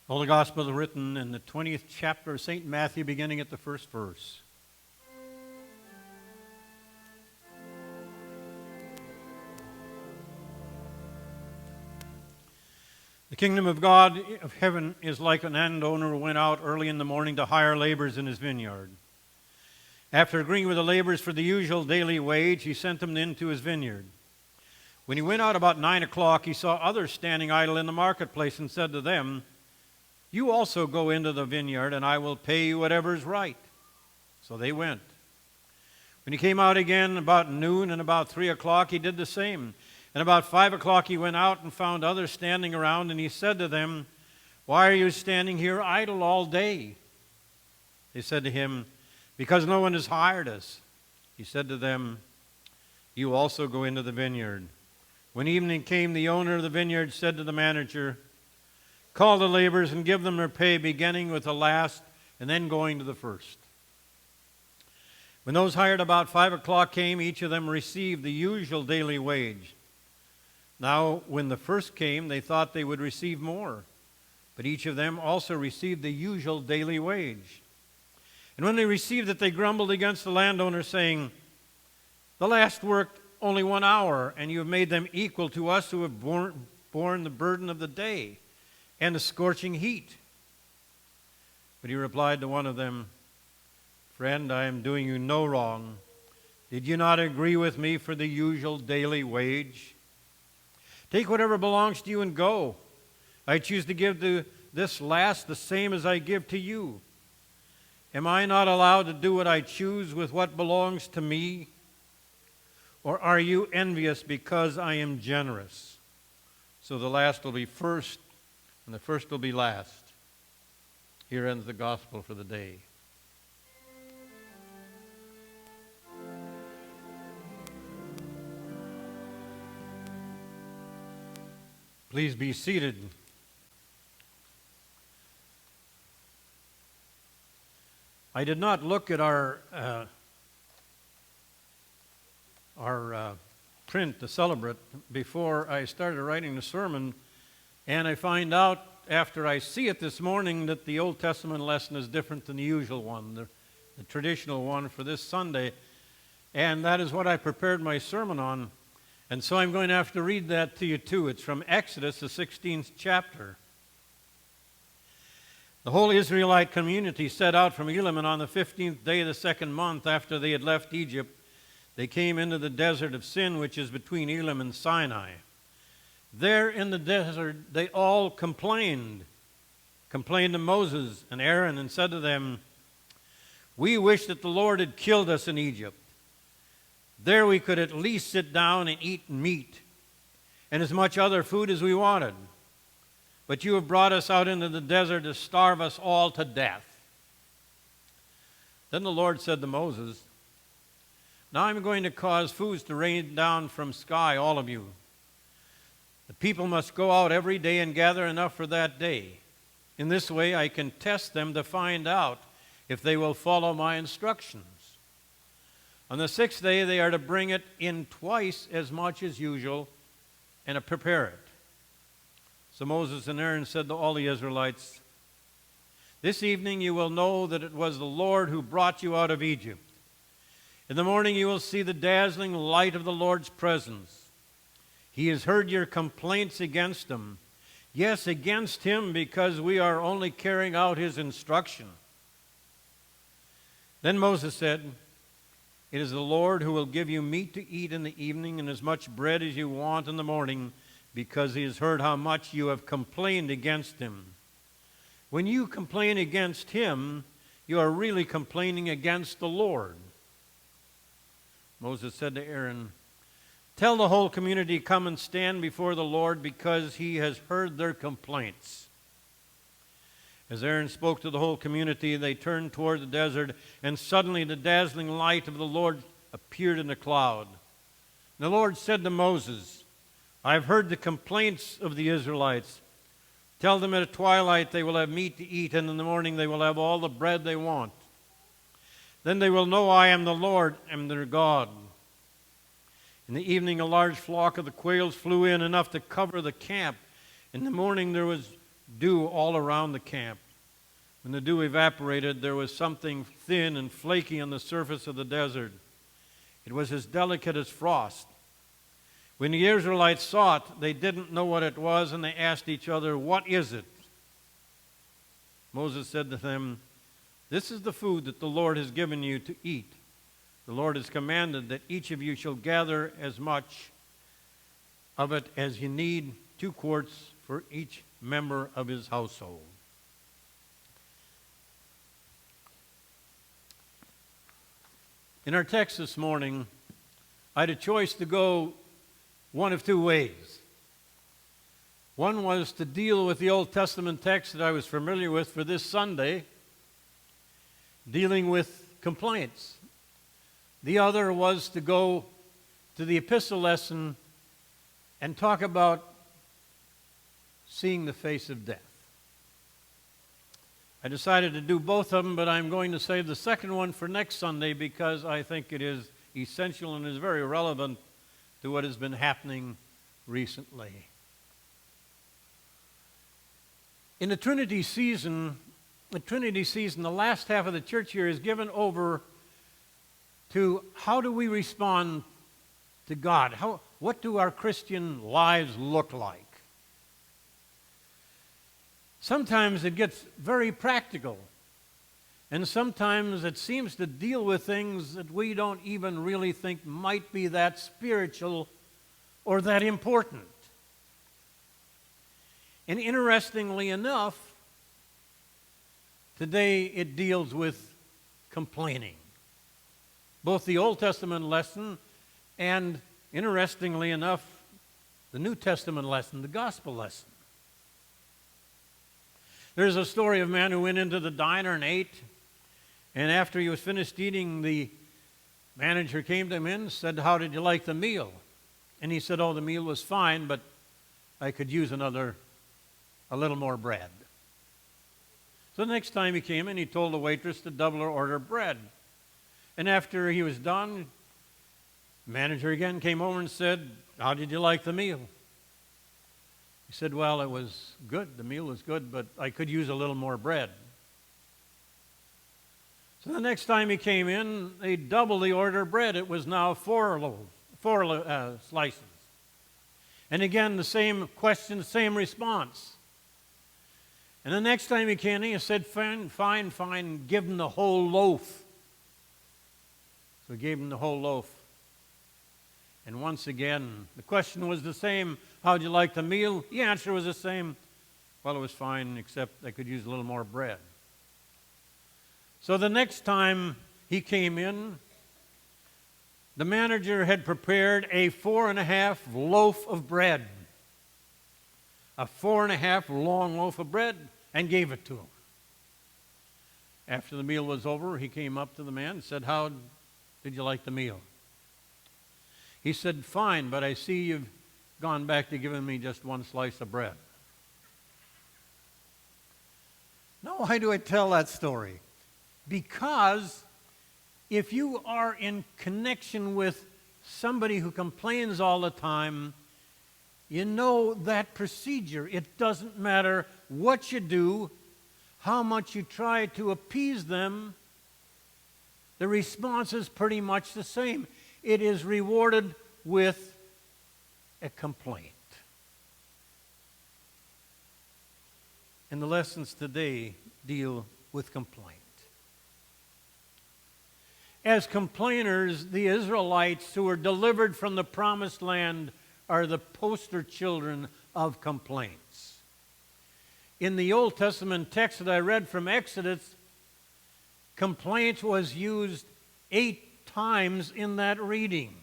Holy Gospel written in the 20th chapter of St. Matthew, beginning at the first verse. The kingdom of God of heaven is like a landowner who went out early in the morning to hire laborers in his vineyard. After agreeing with the laborers for the usual daily wage, he sent them into his vineyard. When he went out about 9 o'clock, he saw others standing idle in the marketplace and said to them, "You also go into the vineyard, and I will pay you whatever is right." So they went. When he came out again about noon and about 3 o'clock, he did the same. And about 5 o'clock he went out and found others standing around, and he said to them, "Why are you standing here idle all day?" They said to him, "Because no one has hired us." He said to them, "You also go into the vineyard." When evening came, the owner of the vineyard said to the manager, "Call the laborers and give them their pay, beginning with the last and then going to the first." When those hired about 5 o'clock came, each of them received the usual daily wage. Now, when the first came, they thought they would receive more, but each of them also received the usual daily wage. And when they received it, they grumbled against the landowner, saying, "The last worked only 1 hour, and you have made them equal to us who have borne the burden of the day and the scorching heat." But he replied to one of them, "Friend, I am doing you no wrong. Did you not agree with me for the usual daily wage? Take whatever belongs to you and go. I choose to give to this last the same as I give to you. Am I not allowed to do what I choose with what belongs to me? Or are you envious because I am generous? So the last will be first, and the first will be last." Here ends the gospel for the day. Please be seated. I did not look at our print, the celebrate, before I started writing the sermon, and I find out after I see it this morning that the Old Testament lesson is different than the usual one, the traditional one for this Sunday, and that is what I prepared my sermon on. And so I'm going to have to read that to you too. It's from Exodus, the 16th chapter. The whole Israelite community set out from Elim, and on the 15th day of the second month after they had left Egypt, they came into the desert of Sin, which is between Elim and Sinai. There in the desert they all complained to Moses and Aaron, and said to them, "We wish that the Lord had killed us in Egypt. There we could at least sit down and eat meat and as much other food as we wanted. But you have brought us out into the desert to starve us all to death." Then the Lord said to Moses, "Now I'm going to cause foods to rain down from sky, all of you. The people must go out every day and gather enough for that day. In this way I can test them to find out if they will follow my instructions. On the 6th day they are to bring it in twice as much as usual and to prepare it." So Moses and Aaron said to all the Israelites, "This evening you will know that it was the Lord who brought you out of Egypt. In the morning you will see the dazzling light of the Lord's presence. He has heard your complaints against him. Yes, against him, because we are only carrying out his instruction." Then Moses said, "It is the Lord who will give you meat to eat in the evening and as much bread as you want in the morning, because he has heard how much you have complained against him. When you complain against him, you are really complaining against the Lord." Moses said to Aaron, "Tell the whole community, come and stand before the Lord, because he has heard their complaints." As Aaron spoke to the whole community, they turned toward the desert, and suddenly the dazzling light of the Lord appeared in a cloud. And the Lord said to Moses, "I have heard the complaints of the Israelites. Tell them at twilight they will have meat to eat, and in the morning they will have all the bread they want. Then they will know I am the Lord, am their God." In the evening a large flock of the quails flew in, enough to cover the camp. In the morning there was dew all around the camp. When the dew evaporated, there was something thin and flaky on the surface of the desert. It was as delicate as frost. When the Israelites saw it, they didn't know what it was, and they asked each other, "What is it?" Moses said to them, "This is the food that the Lord has given you to eat. The Lord has commanded that each of you shall gather as much of it as you need, 2 quarts for each member of his household." In our text this morning, I had a choice to go one of 2 ways. One was to deal with the Old Testament text that I was familiar with for this Sunday, dealing with complaints. The other was to go to the epistle lesson and talk about seeing the face of death. I decided to do both of them, but I'm going to save the second one for next Sunday because I think it is essential and is very relevant to what has been happening recently. In the Trinity season, the last half of the church year is given over to how do we respond to God? What do our Christian lives look like? Sometimes it gets very practical, and sometimes it seems to deal with things that we don't even really think might be that spiritual or that important. And interestingly enough, today it deals with complaining. Both the Old Testament lesson and, interestingly enough, the New Testament lesson, the gospel lesson. There's a story of a man who went into the diner and ate, and after he was finished eating, the manager came to him and said, "How did you like the meal?" And he said, "Oh, the meal was fine, but I could use a little more bread." So the next time he came in, he told the waitress to double her order of bread. And after he was done, the manager again came over and said, "How did you like the meal?" He said, "Well, it was good. The meal was good, but I could use a little more bread." So the next time he came in, they doubled the order of bread. It was now 4 slices. And again, the same question, same response. And the next time he came in, he said, fine, give him the whole loaf. So he gave him the whole loaf. And once again, the question was the same. How'd you like the meal? The answer was the same. Well, it was fine, except I could use a little more bread. So the next time he came in, the manager had prepared a 4.5 loaf of bread. A 4.5 long loaf of bread, and gave it to him. After the meal was over, he came up to the man and said, "How did you like the meal?" He said, "Fine, but I see you've gone back to giving me just 1 slice of bread." Now, why do I tell that story? Because if you are in connection with somebody who complains all the time, you know that procedure. It doesn't matter what you do, how much you try to appease them, the response is pretty much the same. It is rewarded with a complaint. And the lessons today deal with complaint. As complainers, the Israelites who were delivered from the promised land are the poster children of complaints. In the Old Testament text that I read from Exodus, complaint was used 8 times in that reading.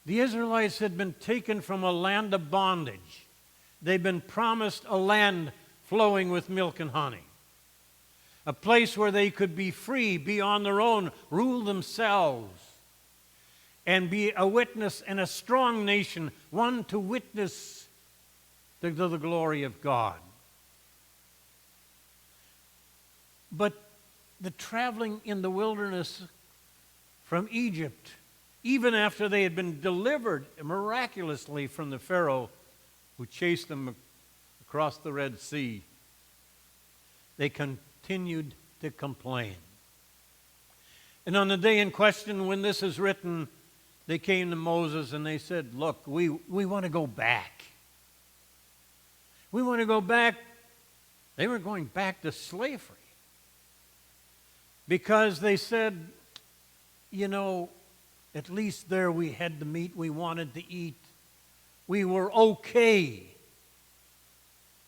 The Israelites had been taken from a land of bondage. They'd been promised a land flowing with milk and honey. A place where they could be free, be on their own, rule themselves, and be a witness and a strong nation, one to witness to the glory of God. But the traveling in the wilderness from Egypt, even after they had been delivered miraculously from the Pharaoh, who chased them across the Red Sea, they continued to complain. And on the day in question, when this is written, they came to Moses and they said, look, we want to go back. We want to go back. They were going back to slavery. Because they said, you know, at least there we had the meat we wanted to eat. We were okay.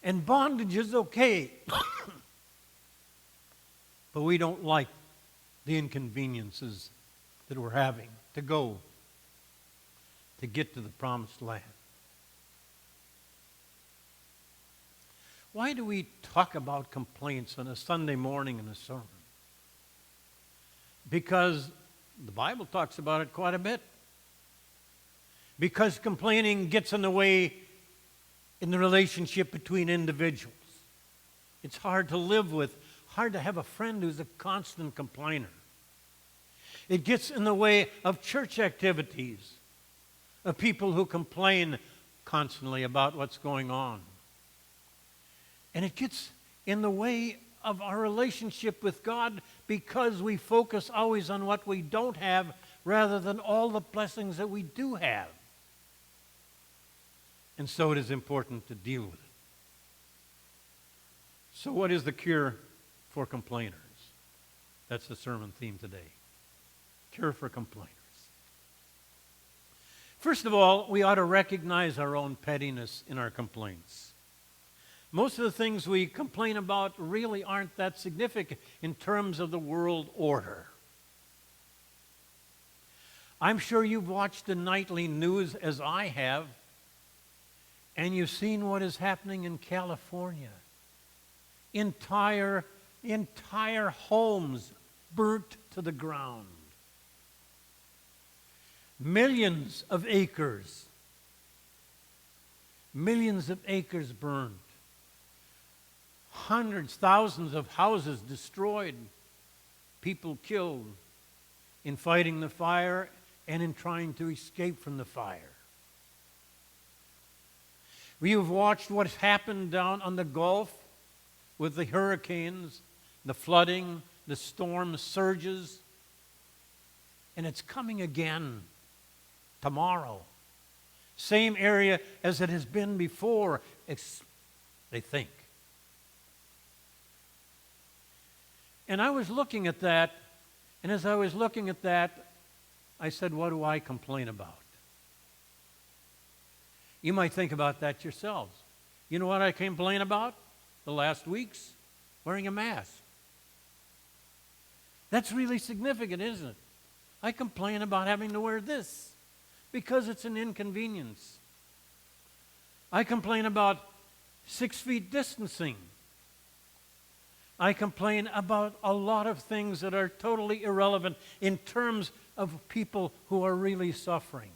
And bondage is okay. But we don't like the inconveniences that we're having to go to get to the promised land. Why do we talk about complaints on a Sunday morning in a sermon? Because the Bible talks about it quite a bit. Because complaining gets in the way in the relationship between individuals. It's hard to live with, hard to have a friend who's a constant complainer. It gets in the way of church activities, of people who complain constantly about what's going on. And it gets in the way of our relationship with God because we focus always on what we don't have rather than all the blessings that we do have. And so it is important to deal with it. So what is the cure for complainers? That's the sermon theme today. Cure for complainers. First of all, we ought to recognize our own pettiness in our complaints. Most of the things we complain about really aren't that significant in terms of the world order. I'm sure you've watched the nightly news as I have, and you've seen what is happening in California. Entire homes burnt to the ground. Millions of acres burned. Hundreds, thousands of houses destroyed. People killed in fighting the fire and in trying to escape from the fire. We have watched what's happened down on the Gulf with the hurricanes, the flooding, the storm surges, and it's coming again tomorrow. Same area as it has been before, they think. And I was looking at that, and as I was looking at that, I said, what do I complain about? You might think about that yourselves. You know what I complain about the last weeks? Wearing a mask. That's really significant, isn't it? I complain about having to wear this because it's an inconvenience. I complain about 6 feet distancing. I complain about a lot of things that are totally irrelevant in terms of people who are really suffering.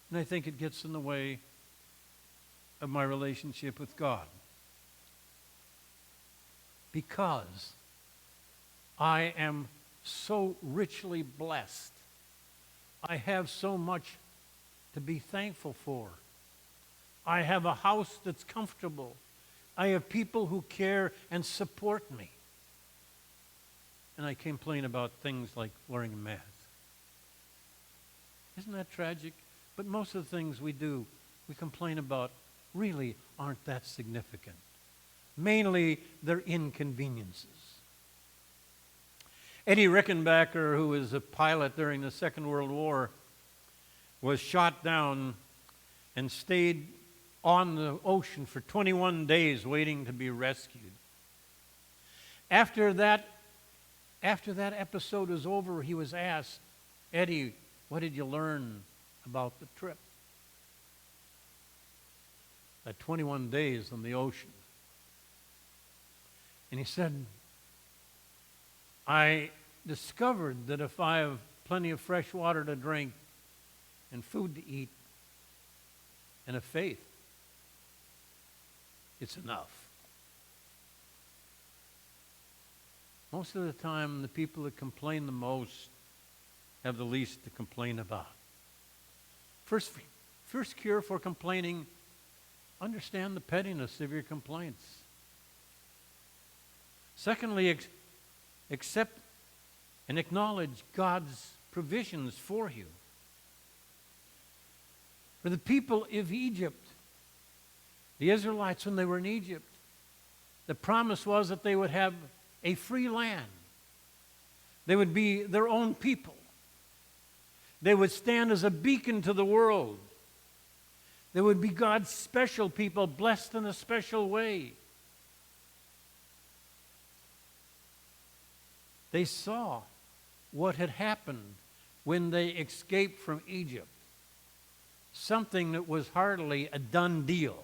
And I think it gets in the way of my relationship with God. Because I am so richly blessed. I have so much to be thankful for. I have a house that's comfortable. I have people who care and support me. And I complain about things like wearing a mask. Isn't that tragic? But most of the things we do, we complain about, really aren't that significant. Mainly, they're inconveniences. Eddie Rickenbacker, who was a pilot during the Second World War, was shot down and stayed on the ocean for 21 days waiting to be rescued. After that episode was over, he was asked, Eddie, what did you learn about the trip? That 21 days on the ocean. And he said, I discovered that if I have plenty of fresh water to drink and food to eat and a faith, it's enough. Most of the time, the people that complain the most have the least to complain about. First cure for complaining, understand the pettiness of your complaints. Secondly, accept and acknowledge God's provisions for you. For the people of Egypt, the Israelites, when they were in Egypt, the promise was that they would have a free land. They would be their own people. They would stand as a beacon to the world. They would be God's special people, blessed in a special way. They saw what had happened when they escaped from Egypt. Something that was hardly a done deal.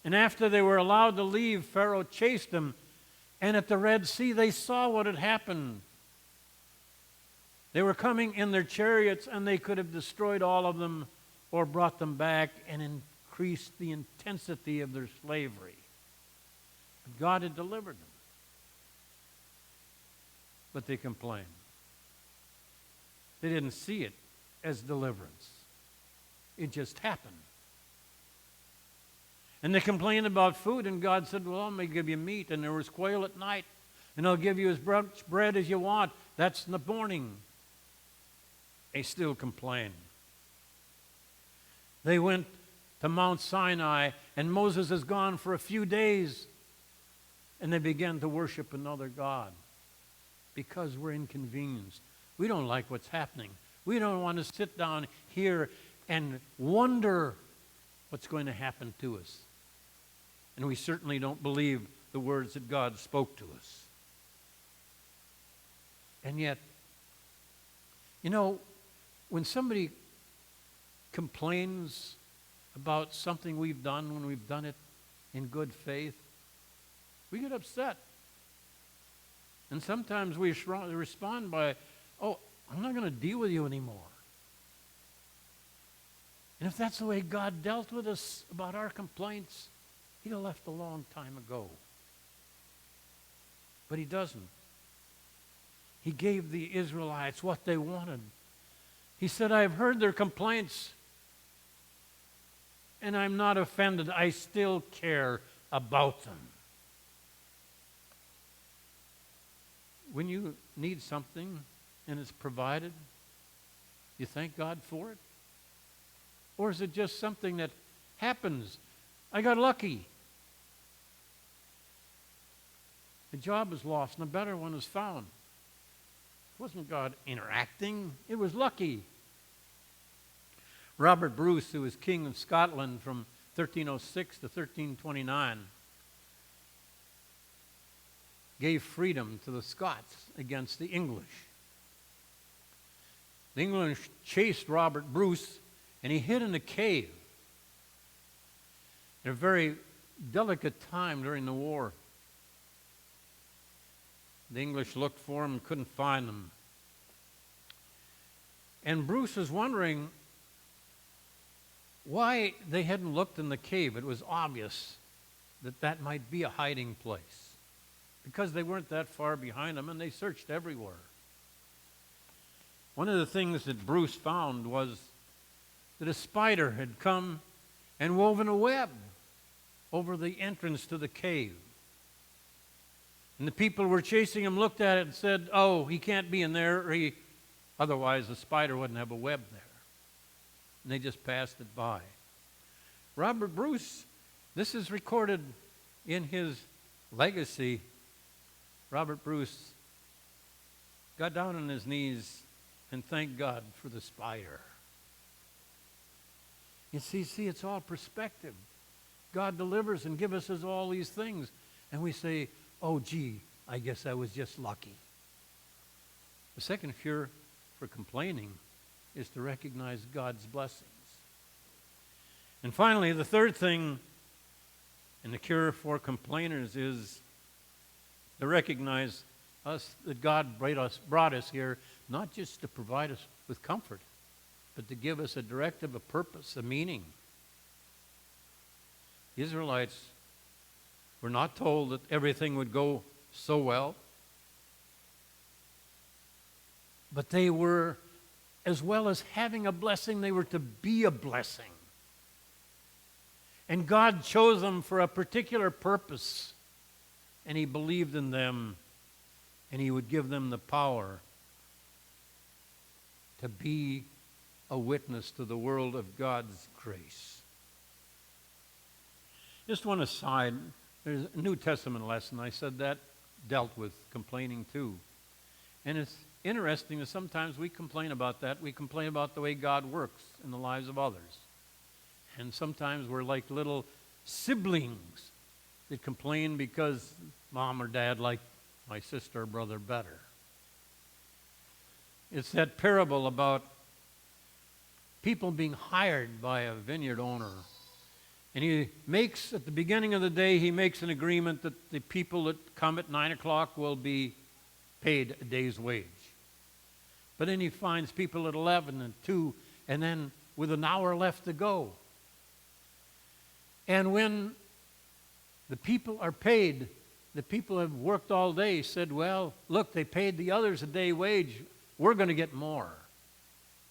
And after they were allowed to leave, Pharaoh chased them. And at the Red Sea, they saw what had happened. They were coming in their chariots, and they could have destroyed all of them or brought them back and increased the intensity of their slavery. But God had delivered them. But they complained. They didn't see it as deliverance. It just happened. And they complained about food, and God said, well, I'm going to give you meat, and there was quail at night, and I'll give you as much bread as you want. That's in the morning. They still complained. They went to Mount Sinai, and Moses has gone for a few days, and they began to worship another god because we're inconvenienced. We don't like what's happening. We don't want to sit down here and wonder what's going to happen to us. And we certainly don't believe the words that God spoke to us. And yet, when somebody complains about something we've done when we've done it in good faith, we get upset. And sometimes we respond by, oh, I'm not going to deal with you anymore. And if that's the way God dealt with us about our complaints, he'd have left a long time ago. But he doesn't. He gave the Israelites what they wanted. He said, I've heard their complaints, and I'm not offended. I still care about them. When you need something and it's provided, you thank God for it? Or is it just something that happens? I got lucky. A job is lost and a better one is found. It wasn't God interacting. It was lucky. Robert Bruce, who was king of Scotland from 1306 to 1329, gave freedom to the Scots against the English. The English chased Robert Bruce, and he hid in a cave at a very delicate time during the war. The English looked for him and couldn't find him. And Bruce was wondering why they hadn't looked in the cave. It was obvious that that might be a hiding place because they weren't that far behind him, and they searched everywhere. One of the things that Bruce found was that a spider had come and woven a web over the entrance to the cave. And the people who were chasing him looked at it and said, oh, he can't be in there, or otherwise the spider wouldn't have a web there. And they just passed it by. Robert Bruce, this is recorded in his legacy. Robert Bruce got down on his knees and thanked God for the spider. You see, it's all perspective. God delivers and gives us all these things. And we say, oh, gee, I guess I was just lucky. The second cure for complaining is to recognize God's blessings. And finally, the third thing and the cure for complainers is to recognize that God brought us here not just to provide us with comfort, but to give us a directive, a purpose, a meaning. The Israelites were not told that everything would go so well, but they were as well as having a blessing, they were to be a blessing. And God chose them for a particular purpose, and He believed in them, and He would give them the power to be a witness to the world of God's grace. Just one aside, there's a New Testament lesson. I said that dealt with complaining too. And it's interesting that sometimes we complain about that. We complain about the way God works in the lives of others. And sometimes we're like little siblings that complain because mom or dad like my sister or brother better. It's that parable about people being hired by a vineyard owner. And he makes, at the beginning of the day, he makes an agreement that the people that come at 9 o'clock will be paid a day's wage. But then he finds people at 11 and 2, and then with an hour left to go. And when the people are paid, the people who have worked all day said, well, look, they paid the others a day wage. We're going to get more.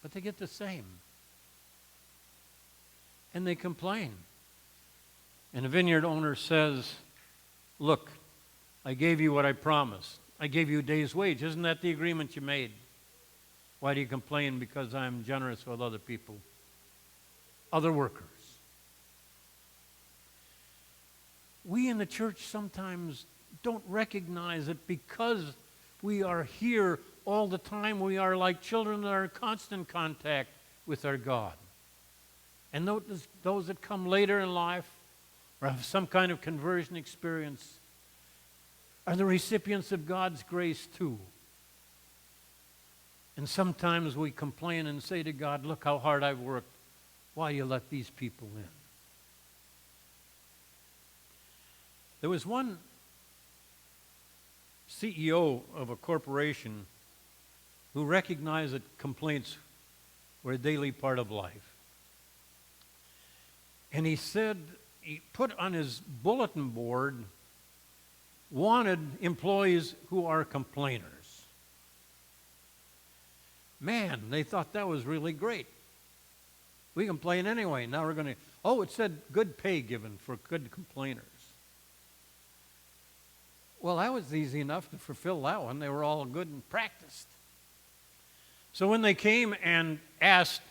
But they get the same. And they complain. And the vineyard owner says, look, I gave you what I promised. I gave you a day's wage. Isn't that the agreement you made? Why do you complain? Because I'm generous with other people, other workers. We in the church sometimes don't recognize that because we are here all the time, we are like children that are in constant contact with our God. And those that come later in life or have some kind of conversion experience are the recipients of God's grace too. And sometimes we complain and say to God, look how hard I've worked. Why do you let these people in? There was one CEO of a corporation who recognized that complaints were a daily part of life. And he said, he put on his bulletin board, wanted employees who are complainers. Man, they thought that was really great. We complain anyway. Now we're going to, it said good pay given for good complainers. Well, that was easy enough to fulfill that one. They were all good and practiced. So when they came and asked,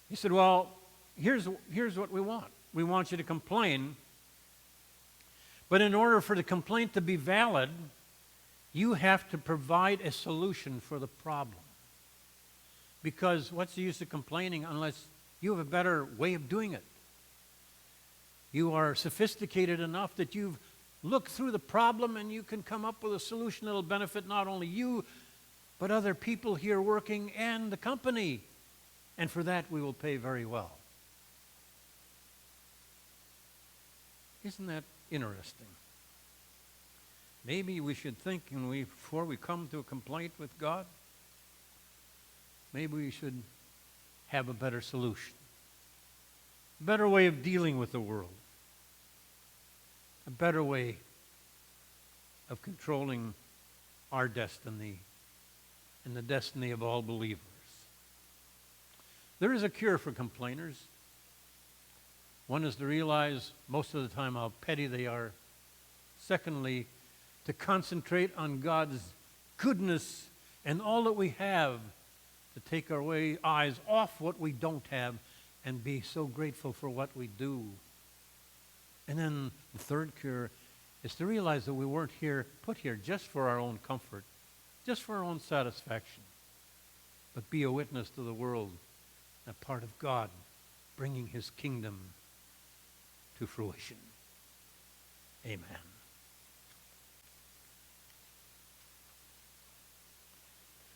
he said, well, here's what we want. We want you to complain. But in order for the complaint to be valid, you have to provide a solution for the problem. Because what's the use of complaining unless you have a better way of doing it? You are sophisticated enough that you've looked through the problem and you can come up with a solution that will benefit not only you, but other people here working and the company. And for that, we will pay very well. Isn't that interesting? Maybe we should think before we come to a complaint with God, maybe we should have a better solution, a better way of dealing with the world, a better way of controlling our destiny and the destiny of all believers. There is a cure for complainers. One is to realize most of the time how petty they are. Secondly, to concentrate on God's goodness and all that we have, to take our eyes off what we don't have and be so grateful for what we do. And then the third cure is to realize that we weren't put here just for our own comfort, just for our own satisfaction, but be a witness to the world, a part of God, bringing His kingdom to fruition. Amen.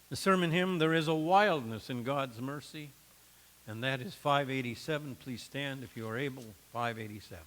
The sermon hymn, There is a Wildness in God's Mercy, and that is 587. Please stand if you are able, 587.